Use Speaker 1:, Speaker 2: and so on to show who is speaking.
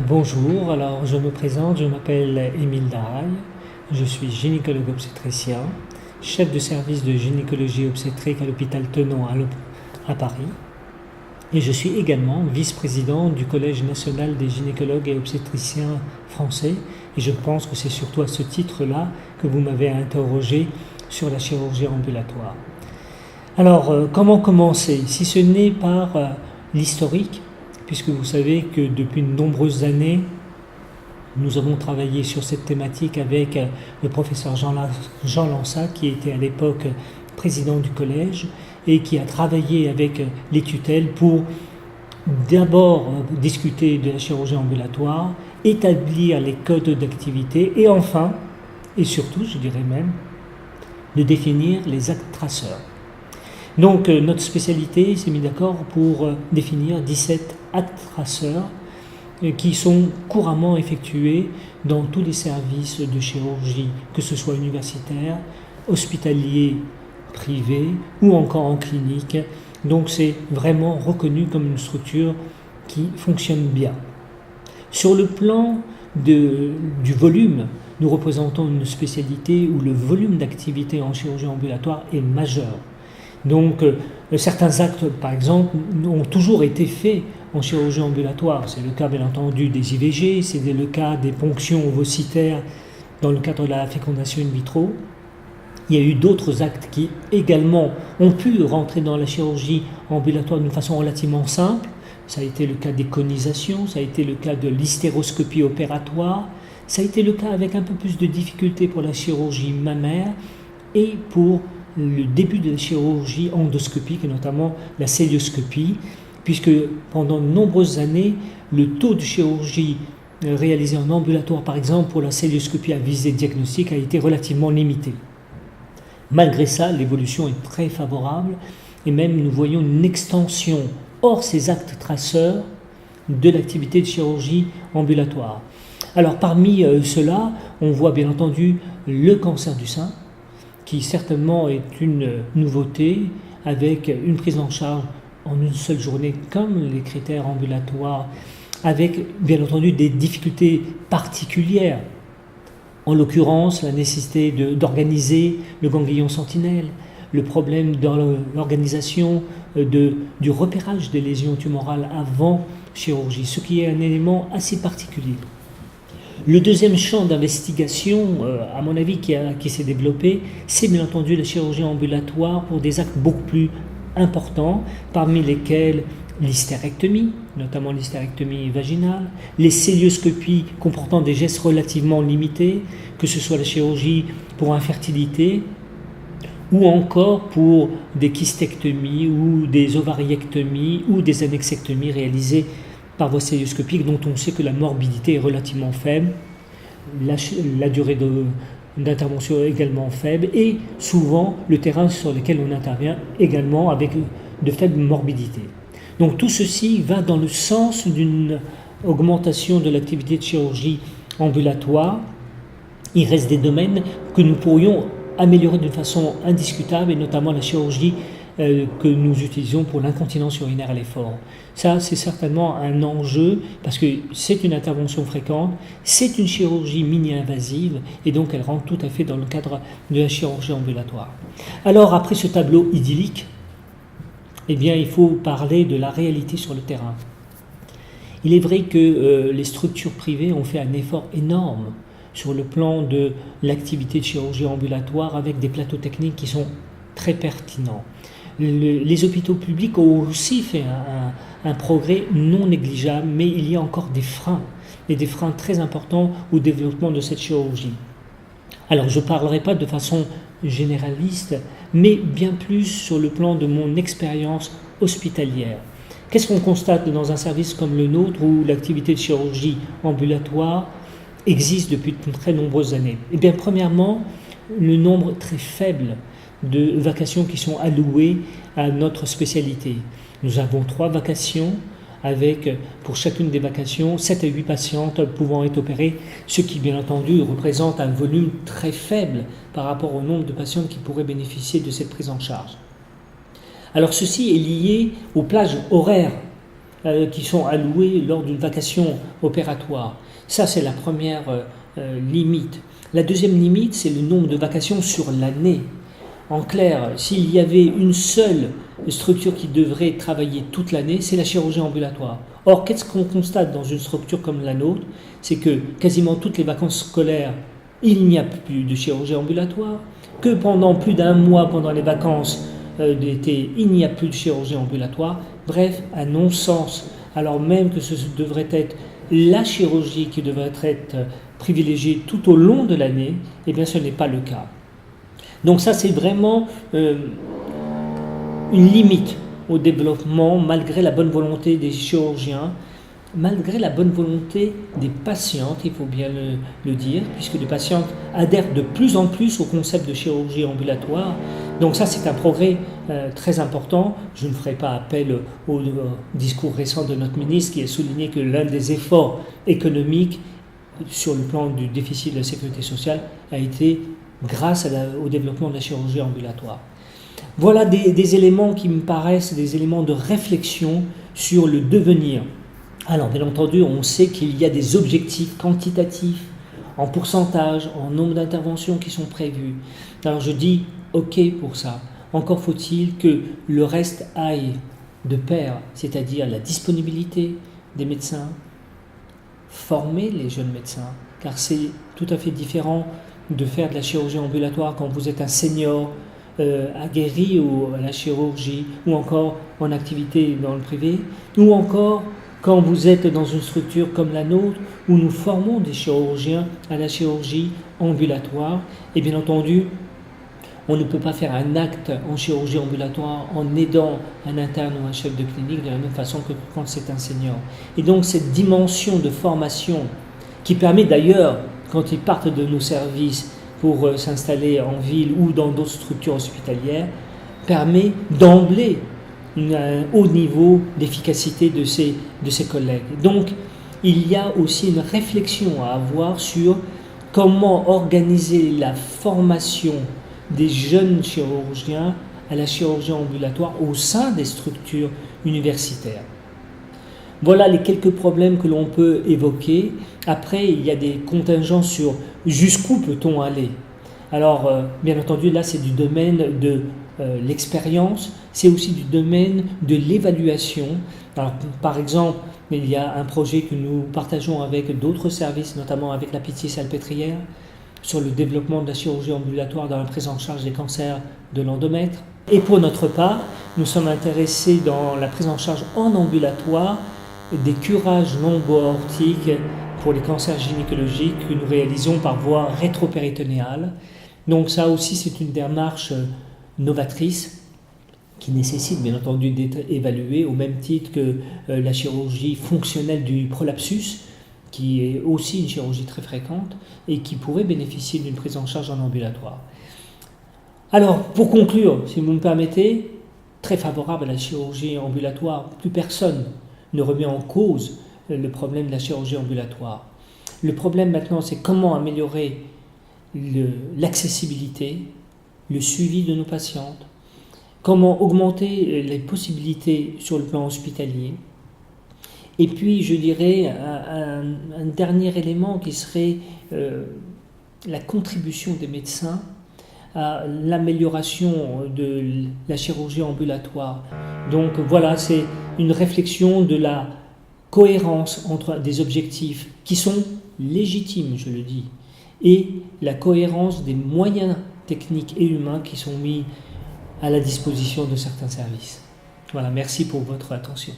Speaker 1: Bonjour, alors je me présente, je m'appelle Émile Daraille, je suis gynécologue obstétricien, chef de service de gynécologie obstétrique à l'hôpital Tenon à Paris, et je suis également vice-président du Collège national des gynécologues et obstétriciens français, et je pense que c'est surtout à ce titre-là que vous m'avez interrogé sur la chirurgie ambulatoire. Alors, comment commencer, si ce n'est par l'historique, puisque vous savez que depuis de nombreuses années, nous avons travaillé sur cette thématique avec le professeur Jean Lansac, qui était à l'époque président du collège, et qui a travaillé avec les tutelles pour d'abord discuter de la chirurgie ambulatoire, établir les codes d'activité, et enfin, et surtout, je dirais même, de définir les actes traceurs. Donc notre spécialité s'est mise d'accord pour définir 17 actes traceurs qui sont couramment effectués dans tous les services de chirurgie, que ce soit universitaire, hospitalier, privé ou encore en clinique. Donc c'est vraiment reconnu comme une structure qui fonctionne bien. Sur le plan du volume, nous représentons une spécialité où le volume d'activité en chirurgie ambulatoire est majeur. Donc certains actes, par exemple, ont toujours été faits en chirurgie ambulatoire. C'est le cas, bien entendu, des IVG, c'est le cas des ponctions ovocitaires dans le cadre de la fécondation in vitro. Il y a eu d'autres actes qui également ont pu rentrer dans la chirurgie ambulatoire d'une façon relativement simple. Ça a été le cas des conisations, ça a été le cas de l'hystéroscopie opératoire, ça a été le cas avec un peu plus de difficultés pour la chirurgie mammaire et pour le début de la chirurgie endoscopique et notamment la cœlioscopie, puisque pendant de nombreuses années, le taux de chirurgie réalisé en ambulatoire, par exemple pour la cœlioscopie à visée diagnostique, a été relativement limité. Malgré ça, l'évolution est très favorable et même nous voyons une extension hors ces actes traceurs de l'activité de chirurgie ambulatoire. Alors parmi ceux-là, on voit bien entendu le cancer du sein, qui certainement est une nouveauté, avec une prise en charge en une seule journée, comme les critères ambulatoires, avec bien entendu des difficultés particulières. En l'occurrence, la nécessité d'organiser le ganglion sentinelle, le problème dans l'organisation du repérage des lésions tumorales avant chirurgie, ce qui est un élément assez particulier. Le deuxième champ d'investigation, à mon avis, qui s'est développé, c'est bien entendu la chirurgie ambulatoire pour des actes beaucoup plus importants, parmi lesquels l'hystérectomie, notamment l'hystérectomie vaginale, les cœlioscopies comportant des gestes relativement limités, que ce soit la chirurgie pour infertilité, ou encore pour des kystectomies ou des ovariectomies ou des annexectomies réalisées par voie cœlioscopique, dont on sait que la morbidité est relativement faible, la durée d'intervention est également faible, et souvent le terrain sur lequel on intervient également avec de faibles morbidités. Donc tout ceci va dans le sens d'une augmentation de l'activité de chirurgie ambulatoire. Il reste des domaines que nous pourrions améliorer d'une façon indiscutable, et notamment la chirurgie que nous utilisons pour l'incontinence urinaire à l'effort. Ça, c'est certainement un enjeu parce que c'est une intervention fréquente, c'est une chirurgie mini-invasive et donc elle rentre tout à fait dans le cadre de la chirurgie ambulatoire. Alors, après ce tableau idyllique, eh bien, il faut parler de la réalité sur le terrain. Il est vrai que les structures privées ont fait un effort énorme sur le plan de l'activité de chirurgie ambulatoire avec des plateaux techniques qui sont très pertinents. Les hôpitaux publics ont aussi fait un progrès non négligeable, mais il y a encore des freins, et des freins très importants au développement de cette chirurgie. Alors je ne parlerai pas de façon généraliste, mais bien plus sur le plan de mon expérience hospitalière. Qu'est-ce qu'on constate dans un service comme le nôtre où l'activité de chirurgie ambulatoire existe depuis de très nombreuses années? Eh bien, premièrement, le nombre très faible de vacations qui sont allouées à notre spécialité. Nous avons 3 vacations avec, pour chacune des vacations, 7 à 8 patientes pouvant être opérées, ce qui, bien entendu, représente un volume très faible par rapport au nombre de patientes qui pourraient bénéficier de cette prise en charge. Alors ceci est lié aux plages horaires qui sont allouées lors d'une vacation opératoire. Ça, c'est la première limite. La deuxième limite, c'est le nombre de vacations sur l'année. En clair, s'il y avait une seule structure qui devrait travailler toute l'année, c'est la chirurgie ambulatoire. Or, qu'est-ce qu'on constate dans une structure comme la nôtre? C'est que quasiment toutes les vacances scolaires, il n'y a plus de chirurgie ambulatoire, que pendant plus d'un mois, pendant les vacances d'été, il n'y a plus de chirurgie ambulatoire. Bref, un non-sens, alors même que ce devrait être la chirurgie qui devrait être privilégiée tout au long de l'année, eh bien ce n'est pas le cas. Donc ça, c'est vraiment une limite au développement, malgré la bonne volonté des chirurgiens, malgré la bonne volonté des patientes, il faut bien le dire, puisque les patientes adhèrent de plus en plus au concept de chirurgie ambulatoire. Donc ça, c'est un progrès très important. Je ne ferai pas appel au discours récent de notre ministre qui a souligné que l'un des efforts économiques sur le plan du déficit de la sécurité sociale a été grâce au développement de la chirurgie ambulatoire. Voilà des éléments qui me paraissent des éléments de réflexion sur le devenir. Alors, bien entendu, on sait qu'il y a des objectifs quantitatifs, en pourcentage, en nombre d'interventions qui sont prévues. Alors, je dis OK pour ça. Encore faut-il que le reste aille de pair, c'est-à-dire la disponibilité des médecins, former les jeunes médecins, car c'est tout à fait différent de faire de la chirurgie ambulatoire quand vous êtes un senior aguerri à la chirurgie, ou encore en activité dans le privé, ou encore quand vous êtes dans une structure comme la nôtre, où nous formons des chirurgiens à la chirurgie ambulatoire. Et bien entendu, on ne peut pas faire un acte en chirurgie ambulatoire en aidant un interne ou un chef de clinique de la même façon que quand c'est un senior. Et donc cette dimension de formation qui permet d'ailleurs, quand ils partent de nos services pour s'installer en ville ou dans d'autres structures hospitalières, permet d'emblée un haut niveau d'efficacité de ses collègues. Donc, il y a aussi une réflexion à avoir sur comment organiser la formation des jeunes chirurgiens à la chirurgie ambulatoire au sein des structures universitaires. Voilà les quelques problèmes que l'on peut évoquer. Après, il y a des contingences sur jusqu'où peut-on aller. Alors, bien entendu, là, c'est du domaine de l'expérience, c'est aussi du domaine de l'évaluation. Alors, par exemple, il y a un projet que nous partageons avec d'autres services, notamment avec la Pitié-Salpêtrière, sur le développement de la chirurgie ambulatoire dans la prise en charge des cancers de l'endomètre. Et pour notre part, nous sommes intéressés dans la prise en charge en ambulatoire des curages lombo-aortiques pour les cancers gynécologiques que nous réalisons par voie rétropéritonéale. Donc ça aussi, c'est une démarche novatrice qui nécessite bien entendu d'être évaluée au même titre que la chirurgie fonctionnelle du prolapsus, qui est aussi une chirurgie très fréquente et qui pourrait bénéficier d'une prise en charge en ambulatoire. Alors, pour conclure, si vous me permettez, très favorable à la chirurgie ambulatoire, plus personne ne remet en cause le problème de la chirurgie ambulatoire. Le problème maintenant, c'est comment améliorer l'accessibilité, le suivi de nos patientes, comment augmenter les possibilités sur le plan hospitalier. Et puis, je dirais, un dernier élément qui serait la contribution des médecins à l'amélioration de la chirurgie ambulatoire. Donc voilà, c'est une réflexion de la cohérence entre des objectifs qui sont légitimes, je le dis, et la cohérence des moyens techniques et humains qui sont mis à la disposition de certains services. Voilà, merci pour votre attention.